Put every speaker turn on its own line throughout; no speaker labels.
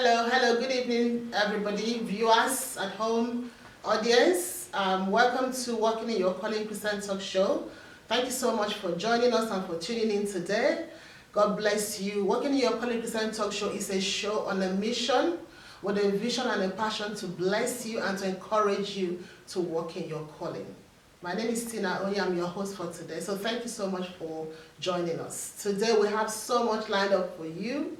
Hello, good evening, everybody, viewers at home, audience. Welcome to Walking in Your Calling Christian Talk Show. Thank you so much for joining us and for tuning in today. God bless you. Walking in Your Calling Christian Talk Show is a show on a mission with a vision and a passion to bless you and to encourage you to walk in your calling. My name is Tina Oye. I'm your host for today. So thank you so much for joining us. Today we have so much lined up for you.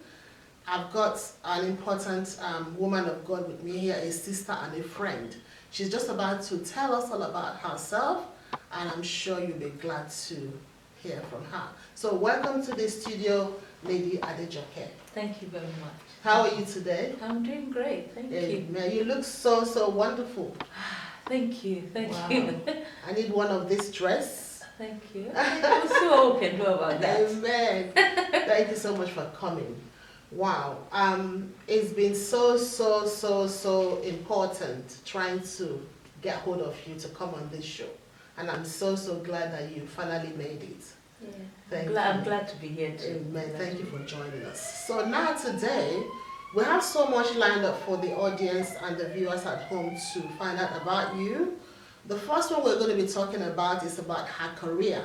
I've got an important woman of God with me here, a sister and a friend. She's just about to tell us all about herself, and I'm sure you'll be glad to hear from her. So welcome to the studio, Lady Adejoke.
Thank you very much.
How are you today?
I'm doing great, thank you.
You look so wonderful.
Thank you.
I need one of this dress.
Thank you. We'll see what we can do about that.
Amen. Thank you so much for coming. Wow, it's been so important trying to get hold of you to come on this show, and I'm so glad that you finally made it.
Yeah, I'm glad to be here too.
Amen. Thank you for joining us. So now today, we have so much lined up for the audience and the viewers at home to find out about you. The first one we're going to be talking about is about her career.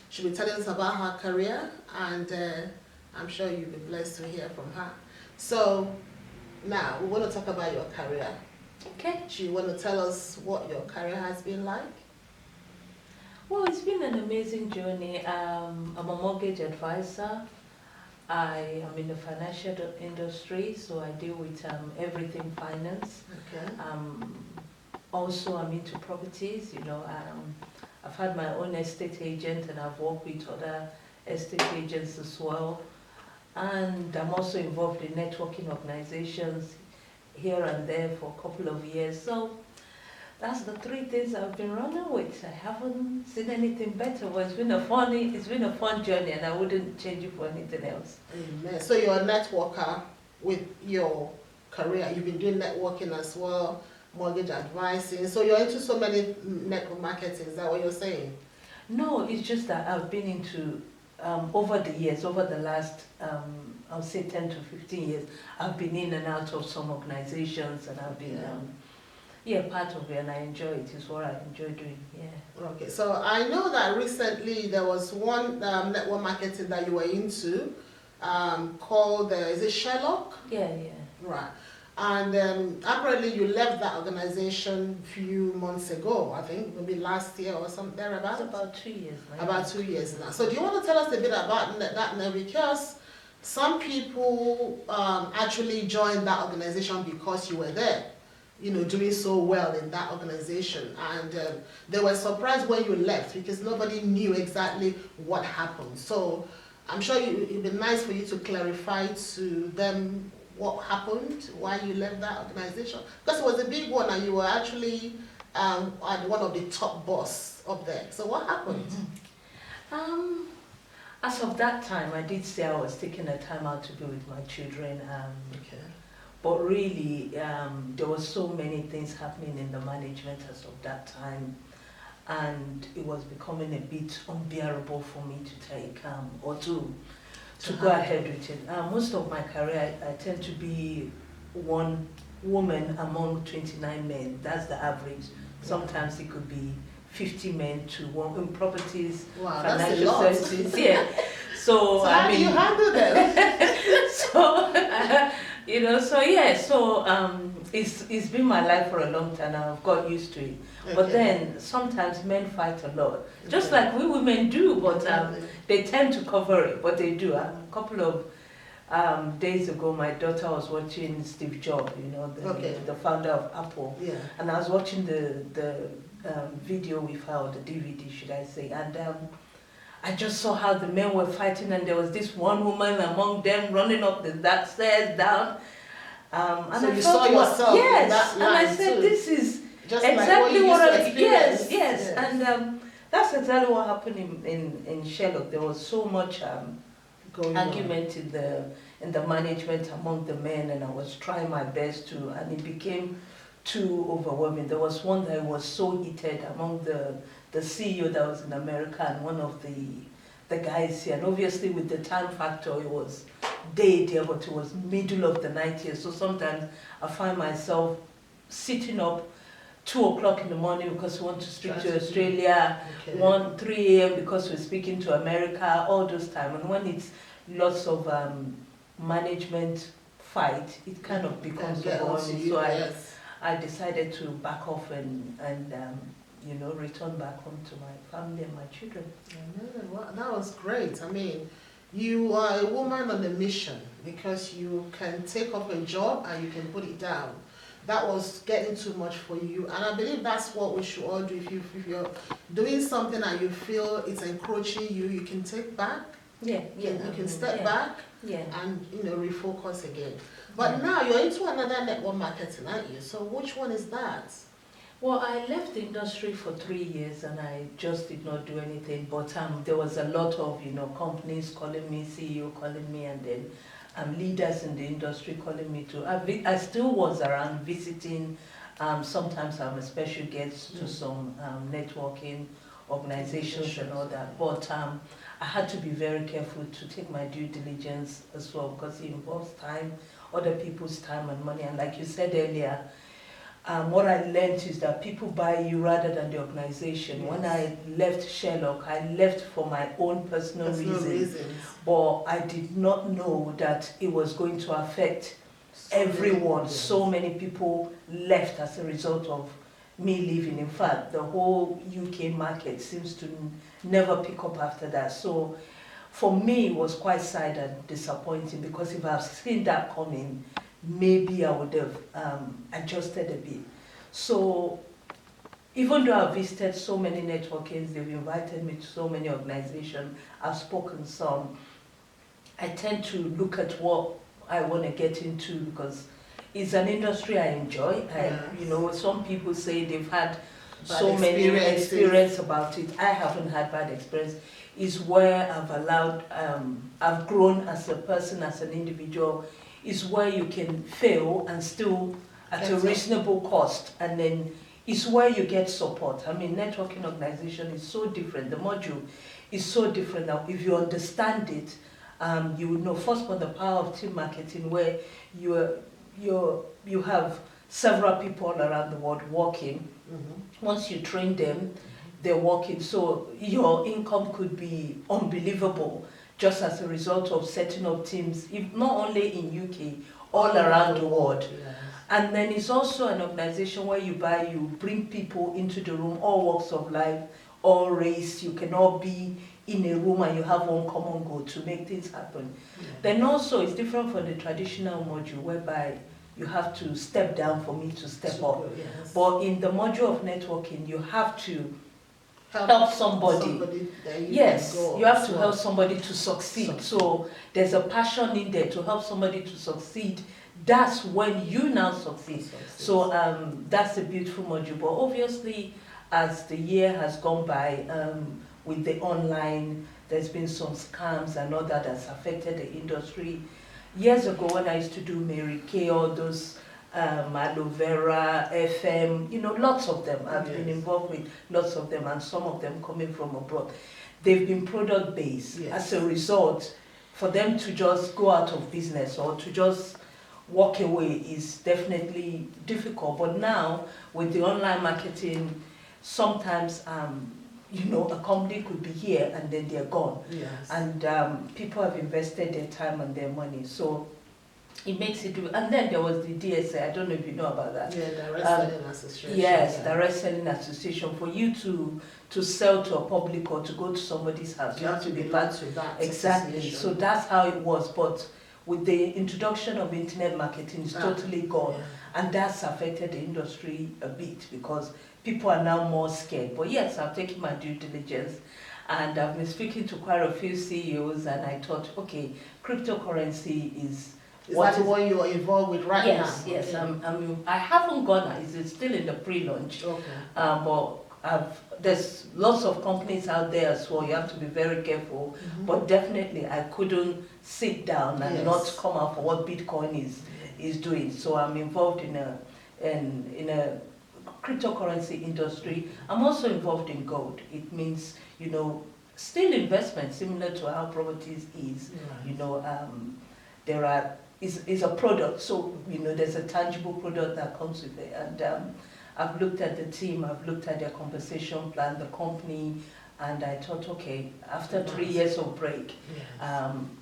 She'll be telling us about her career, and I'm sure you'll be blessed to hear from her. So now we want to talk about your career.
Okay.
Do you want to tell us what your career has been like?
Well, it's been an amazing journey. I'm a mortgage advisor. I am in the financial industry, so I deal with everything finance.
Okay.
Also, I'm into properties. I've had my own estate agent, and I've worked with other estate agents as well. And I'm also involved in networking organizations here and there for a couple of years. So that's the three things I've been running with. I haven't seen anything better. Well, it's been a fun journey, and I wouldn't change it for anything else.
Amen. So you're a networker with your career. You've been doing networking as well, mortgage advising. So you're into so many network marketing. Is that what you're saying?
No, it's just that I've been into over the years, over the last, I'll say 10 to 15 years, I've been in and out of some organizations, and I've been part of it, and I enjoy it. It's what I enjoy doing. Yeah.
Okay, so I know that recently there was one network marketing that you were into called, is it Sherlock?
Yeah.
Right. And apparently you left that organization a few months ago, I think, maybe last year or something thereabouts.
It's about 2 years now.
About 2 years now. So do you want to tell us a bit about that now? Because some people actually joined that organization because you were there, doing so well in that organization. And they were surprised when you left because nobody knew exactly what happened. So I'm sure it'd be nice for you to clarify to them what happened, why you left that organization. Because it was a big one and you were actually one of the top boss up there. So what happened?
Mm-hmm. As of that time, I did say I was taking a time out to be with my children.
Okay.
But really, there were so many things happening in the management as of that time, and it was becoming a bit unbearable for me to take or to go ahead with it. Most of my career, I tend to be one woman among 29 men. That's the average. Sometimes it could be 50 men to one in properties,
wow,
financial services. Yeah. So
how do you handle that?
It's been my life for a long time, and I've got used to it. Okay. But then sometimes men fight a lot, just like we women do, but they tend to cover it, but they do. A couple of days ago, my daughter was watching Steve Jobs, the founder of Apple, and I was watching the video with her, or the DVD, should I say, and I just saw how the men were fighting, and there was this one woman among them running up that stairs down. And
so
I
you
saw
yourself in that
and I said,
too.
this is
just
exactly
like
what I
experienced.
Yes. And that's exactly what happened in Sherlock. There was so much argument in the management among the men, and I was trying my best to, and it became too overwhelming. There was one that was so heated among the CEO that was in America and one of the guys here, and obviously with the time factor, it was day there, but it was middle of the night here. So sometimes I find myself sitting up 2 o'clock in the morning because we want to speak to Australia,
Okay.
3 a.m. because we're speaking to America, all those time. And when it's lots of management fight, it kind of becomes overwhelming. So I decided to back off and you know, return back home to my family and my children.
Well, that was great. I mean, you are a woman on a mission because you can take up a job and you can put it down. That was getting too much for you, and I believe that's what we should all do. If you're doing something and you feel it's encroaching you, you can take back.
Yeah.
You can step back.
Yeah.
And refocus again. But now you're into another network marketing, aren't you? So which one is that?
Well, I left the industry for 3 years and I just did not do anything. But there was a lot of companies calling me, CEO calling me, and then leaders in the industry calling me too. I still was around visiting. Sometimes I'm a special guest to some networking organizations and all that. But I had to be very careful to take my due diligence as well, because it involves time, other people's time and money. And like you said earlier, what I learned is that people buy you rather than the organization. Yes. When I left Sherlock, I left for my own personal reasons. But I did not know that it was going to affect everyone. Yes. So many people left as a result of me leaving. In fact, the whole UK market seems to never pick up after that. So for me, it was quite sad and disappointing, because if I've seen that coming, maybe I would have adjusted a bit. So even though I've visited so many networkings, they've invited me to so many organizations, I've spoken some, I tend to look at what I want to get into, because it's an industry I enjoy. Some people say they've had so many experience about it. I haven't had bad experience. It's where I've grown as a person, as an individual. Is where you can fail and still at a reasonable cost, and then it's where you get support. I mean, networking organization is so different. The module is so different now. If you understand it, you would know first about the power of team marketing, where you have several people all around the world working. Mm-hmm. Once you train them, they're working. So your income could be unbelievable, just as a result of setting up teams, if not only in UK, all around the world. Yes. And then it's also an organization where you bring people into the room, all walks of life, all race. You can all be in a room and you have one common goal to make things happen. Yeah. Then also it's different from the traditional module, whereby you have to step down for me to step up. Yes. But in the module of networking, you have to help somebody. Yes, you have to help somebody to succeed. So there's a passion in there to help somebody to succeed. That's when you now succeed. So that's a beautiful module. But obviously, as the year has gone by, with the online, there's been some scams and all that that's affected the industry. Years ago, when I used to do Mary Kay, all those aloe vera, FM, lots of them. I've been involved with lots of them, and some of them coming from abroad. They've been product-based. Yes. As a result, for them to just go out of business or to just walk away is definitely difficult. But now, with the online marketing, sometimes, a company could be here and then they're gone. Yes. And people have invested their time and their money. So it makes it do. And then there was the DSA. I don't know if you know about that. Yeah, Direct Selling Association. Yes, yeah. Direct Selling Association. For you to sell to a public or to go to somebody's house, you have to be part of that. Exactly. So that's how it was. But with the introduction of internet marketing, it's totally gone. Yeah. And that's affected the industry a bit, because people are now more scared. But yes, I've taken my due diligence, and I've been speaking to quite a few CEOs, and I thought, okay, cryptocurrency is that the one you are involved with right now? Yes, okay. I haven't gone, it's still in the pre-launch. Okay. But there's lots of companies out there as well. You have to be very careful. Mm-hmm. But definitely, I couldn't sit down and not come out for what Bitcoin is doing. So I'm involved in a cryptocurrency industry. I'm also involved in gold. It means, still investment, similar to how properties is. Right. is a product. So, there's a tangible product that comes with it. And I've looked at the team, I've looked at their compensation plan, the company, and I thought, okay, after 3 years of break,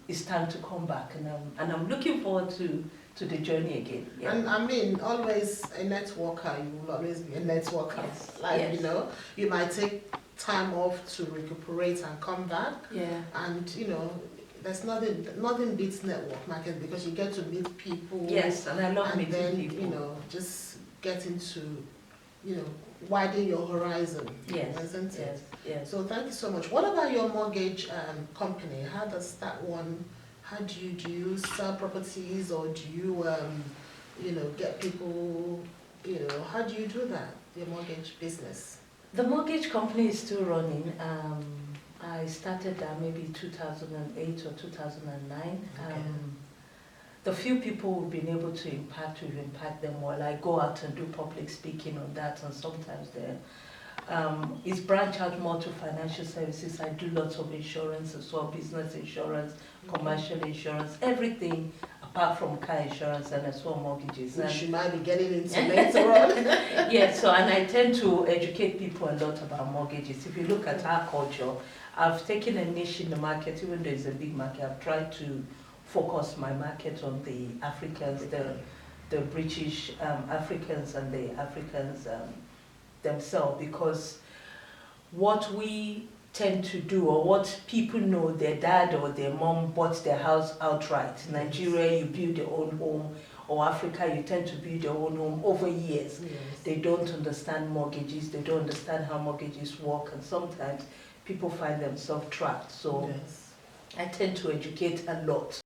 it's time to come back, and I'm looking forward to the journey again. Yeah.
And I mean, always a networker, you will always be a networker.
Yes.
You might take time off to recuperate and come back.
Yeah.
And there's nothing beats network market, because you get to meet people.
Yes, and I love meeting people.
And then, just getting to, widen your horizon.
Yes.
Isn't it?
Yes. Yes.
So thank you so much. What about your mortgage company? How does that one? How do you sell properties, or do you get people? How do you do that? Your mortgage business.
The mortgage company is still running. I started that maybe 2008 or 2009.
Okay.
The few people we've been able to impact, we've impacted them well. I go out and do public speaking on that, and sometimes it's branch out more to financial services. I do lots of insurance as well, business insurance, commercial insurance, everything apart from car insurance, and as well mortgages.
Which you might be getting into later on.
Yes, and I tend to educate people a lot about mortgages. If you look at our culture, I've taken a niche in the market, even though it's a big market. I've tried to focus my market on the Africans, the British Africans, and the Africans themselves, because what we tend to do, or what people know, their dad or their mom bought their house outright. In Nigeria, you build your own home, or Africa, you tend to build your own home over years.
Yes.
They don't understand mortgages, they don't understand how mortgages work, and sometimes people find themselves trapped. So I tend to educate a lot.